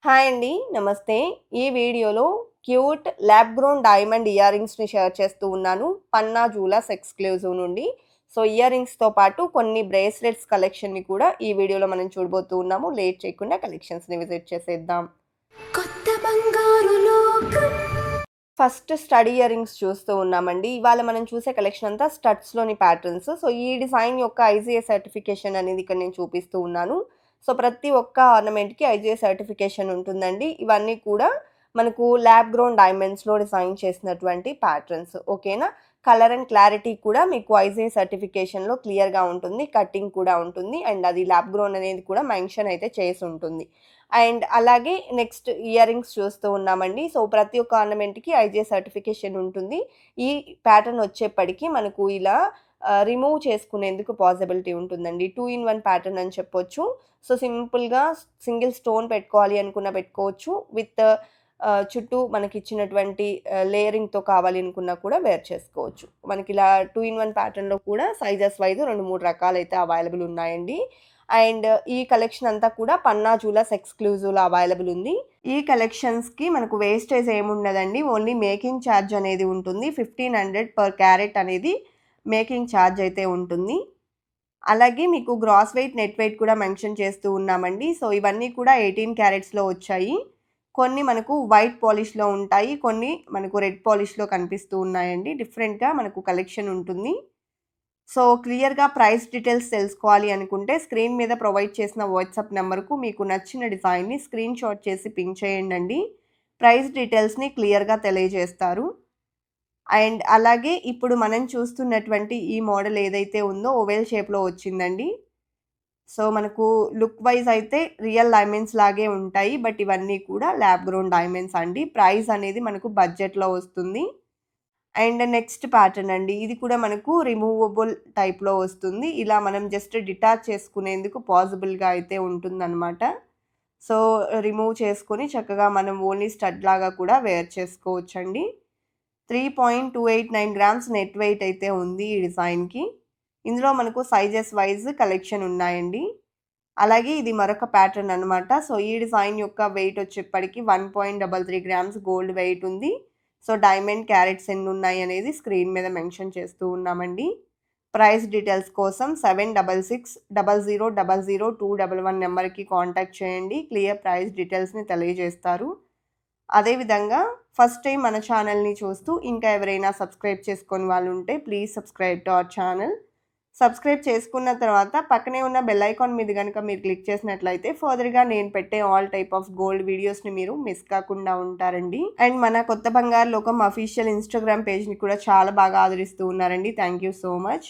Hi అండి. నమస్తే. ఈ వీడియోలో cute lab grown diamond ear రింగ్స్‌ని షేర్ చేస్తూ ఉన్నాను. పన్నా జ్యువెలర్స్ ఎక్స్‌క్లూజివ్ నుండి. సో, ఇయర్ రింగ్స్‌తో పాటు కొన్ని బ్రేస్లెట్స్ కలెక్షన్‌ని కూడా ఈ వీడియోలో మనం చూడబోతూ ఉన్నాము. లేట్ చేయకుండా కలెక్షన్స్‌ని విజిట్ చేసేద్దాం. కొత్త బంగారు లోకం. ఫస్ట్ స్టడ్ ఇయర్ రింగ్స్ చూస్తూ ఉన్నామండి. ఇవాళ మనం చూసే కలెక్షన్ అంతా స్టడ్స్‌లోని ప్యాటర్న్స్. సో, ఈ డిజైన్ యొక్క ఐజీఐ సర్టిఫికేషన్ అనేది ఇక్కడ నేను చూపిస్తూ ఉన్నాను. సో, ప్రతి ఒక్క ఆర్నమెంట్‌కి ఐజీఐ సర్టిఫికేషన్ ఉంటుందండి. ఇవన్నీ కూడా మనకు ల్యాబ్ గ్రోన్ డైమండ్స్‌లో డిజైన్ చేసినటువంటి ప్యాటర్న్స్. ఓకేనా? కలర్ అండ్ క్లారిటీ కూడా మీకు ఐజీఐ సర్టిఫికేషన్‌లో క్లియర్‌గా ఉంటుంది. కటింగ్ కూడా ఉంటుంది. అండ్ అది ల్యాబ్ గ్రోన్ అనేది కూడా మెన్షన్ అయితే చేసి ఉంటుంది. అండ్ అలాగే నెక్స్ట్ ఇయర్ రింగ్స్ చూస్తూ ఉన్నామండి. సో, ప్రతి ఒక్క ఆర్నమెంట్‌కి ఐజీఐ సర్టిఫికేషన్ ఉంటుంది. ఈ ప్యాటర్న్ వచ్చేప్పటికి మనకు ఇలా రిమూవ్ చేసుకునేందుకు పాసిబిలిటీ ఉంటుందండి. 2 ఇన్ 1 ప్యాటర్న్ అని చెప్పొచ్చు. సో, సింపుల్‌గా సింగిల్ స్టోన్ పెట్టుకోవాలి అనుకున్నా పెట్టుకోవచ్చు. విత్ చుట్టూ మనకిచ్చినటువంటి లేయరింగ్‌తో కావాలి అనుకున్నా కూడా వేర్ చేసుకోవచ్చు. మనకిలా 2 ఇన్ 1 ప్యాటర్న్‌లో కూడా సైజెస్ వైస్ 2, 3 రకాలైతే అవైలబుల్ ఉన్నాయండి. అండ్ ఈ కలెక్షన్ అంతా కూడా పన్నా జ్యువెలర్స్ ఎక్స్‌క్లూజివ్‌లో అవైలబుల్ ఉంది. ఈ కలెక్షన్స్‌కి మనకు వేస్టేజ్ ఏముండదండి. ఓన్లీ మేకింగ్ ఛార్జ్ అనేది ఉంటుంది. 1500 పర్ క్యారెట్ అనేది మేకింగ్ ఛార్జ్ అయితే ఉంటుంది. అలాగే మీకు గ్రాస్ వెయిట్, నెట్ వెయిట్ కూడా మెన్షన్ చేస్తూ ఉన్నామండి. సో, ఇవన్నీ కూడా 18 క్యారెట్స్‌లో వచ్చాయి. కొన్ని మనకు వైట్ పాలిష్‌లో ఉంటాయి. కొన్ని మనకు రెడ్ పాలిష్‌లో కనిపిస్తూ ఉన్నాయండి. డిఫరెంట్‌గా మనకు కలెక్షన్ ఉంటుంది. సో, క్లియర్‌గా ప్రైస్ డీటెయిల్స్ తెలుసుకోవాలి అనుకుంటే స్క్రీన్ మీద ప్రొవైడ్ చేసిన వాట్సాప్ నెంబర్‌కు మీకు నచ్చిన డిజైన్‌ని స్క్రీన్‌షాట్ చేసి పింగ్ చేయండండి. ప్రైస్ డీటెయిల్స్‌ని క్లియర్‌గా తెలియజేస్తారు. అండ్ అలాగే ఇప్పుడు మనం చూస్తున్నటువంటి ఈ మోడల్ ఏదైతే ఉందో ఓవెల్ షేప్‌లో వచ్చిందండి. సో, మనకు లుక్ వైజ్ అయితే రియల్ డైమండ్స్ లాగే ఉంటాయి. బట్ ఇవన్నీ కూడా ల్యాబ్ గ్రోన్ డైమండ్స్ అండి. ప్రైస్ అనేది మనకు బడ్జెట్‌లో వస్తుంది. అండ్ నెక్స్ట్ ప్యాటర్న్ అండి. ఇది కూడా మనకు రిమూవబుల్ టైప్‌లో వస్తుంది. ఇలా మనం జస్ట్ డిటాచ్ చేసుకునేందుకు పాసిబుల్‌గా అయితే ఉంటుందనమాట. సో, రిమూవ్ చేసుకొని చక్కగా మనం ఓన్లీ స్టడ్ లాగా కూడా వేర్ చేసుకోవచ్చండి. 3.289 గ్రామ్స్ నెట్ వెయిట్ అయితే ఉంది ఈ డిజైన్‌కి. ఇందులో మనకు సైజెస్ వైస్ కలెక్షన్ ఉన్నాయండి. అలాగే ఇది మరొక ప్యాటర్న్ అనమాట. సో, ఈ డిజైన్ యొక్క వెయిట్ వచ్చేప్పటికి 1.33 గ్రామ్స్ గోల్డ్ వెయిట్ ఉంది. సో, డైమండ్ క్యారెట్స్ ఎన్నున్నాయి అనేది స్క్రీన్ మీద మెన్షన్ చేస్తూ ఉన్నామండి. ప్రైస్ డీటెయిల్స్ కోసం 7660000211 నెంబర్‌కి కాంటాక్ట్ చేయండి. క్లియర్ ప్రైస్ డీటెయిల్స్‌ని తెలియజేస్తారు. అదేవిధంగా ఫస్ట్ టైం మన ఛానల్‌ని చూస్తూ ఇంకా ఎవరైనా సబ్స్క్రైబ్ చేసుకోని వాళ్ళుంటే please subscribe to our channel. Subscribe చేసుకున్న తర్వాత పక్కనే ఉన్న బెల్ ఐకాన్ మీద గనుక మీరు క్లిక్ చేసినట్లయితే ఫర్దర్‌గా నేను పెట్టే ఆల్ టైప్ ఆఫ్ గోల్డ్ వీడియోస్‌ని మీరు మిస్ కాకుండా ఉంటారండి. అండ్ మన కొత్త బంగారు లోకం అఫీషియల్ ఇన్‌స్టాగ్రామ్ పేజ్‌ని కూడా చాలా బాగా ఆదరిస్తూ ఉన్నారండి. Thank you so much.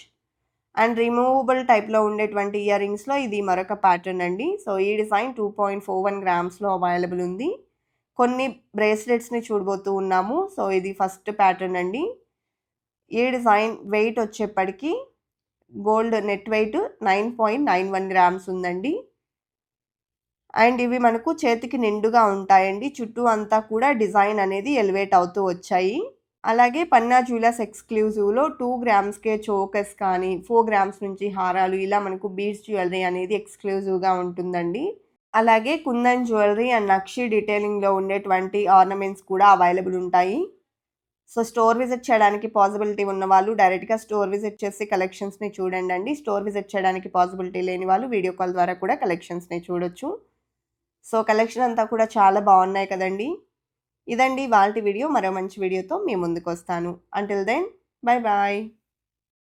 And removable టైప్‌లో ఉండేటువంటి ఇయర్ రింగ్స్‌లో ఇది మరొక ప్యాటర్న్ అండి. సో, ఈ డిజైన్ 2.41 గ్రామ్స్‌లో అవైలబుల్ ఉంది. కొన్ని బ్రేస్లెట్స్‌ని చూడబోతూ ఉన్నాము. సో, ఇది ఫస్ట్ ప్యాటర్న్ అండి. ఈ డిజైన్ వెయిట్ వచ్చేప్పటికి గోల్డ్ నెట్ వెయిట్ 9.91 గ్రామ్స్ ఉందండి. అండ్ ఇవి మనకు చేతికి నిండుగా ఉంటాయండి. చుట్టూ అంతా కూడా డిజైన్ అనేది ఎలివేట్ అవుతూ వచ్చాయి. అలాగే పన్నా జ్యువెలర్స్ ఎక్స్‌క్లూజివ్‌లో 2 గ్రామ్స్‌కే చోకర్స్ కానీ, 4 గ్రామ్స్ నుంచి హారాలు ఇలా మనకు బీడ్స్ జ్యువెలరీ అనేది ఎక్స్‌క్లూజివ్‌గా ఉంటుందండి. అలాగే కుందన్ జ్యువెలరీ అండ్ నక్షి డీటెయిలింగ్‌లో ఉండేటువంటి ఆర్నమెంట్స్ కూడా అవైలబుల్ ఉంటాయి. సో, స్టోర్ విజిట్ చేయడానికి పాసిబిలిటీ ఉన్నవాళ్ళు డైరెక్ట్‌గా స్టోర్ విజిట్ చేసి కలెక్షన్స్‌ని చూడండండి. స్టోర్ విజిట్ చేయడానికి పాసిబిలిటీ లేని వాళ్ళు వీడియో కాల్ ద్వారా కూడా కలెక్షన్స్‌ని చూడొచ్చు. సో, కలెక్షన్ అంతా కూడా చాలా బాగున్నాయి కదండీ! ఇదండి ఇవాల్టి వీడియో. మరో మంచి వీడియోతో మీ ముందుకొస్తాను. Until then bye bye.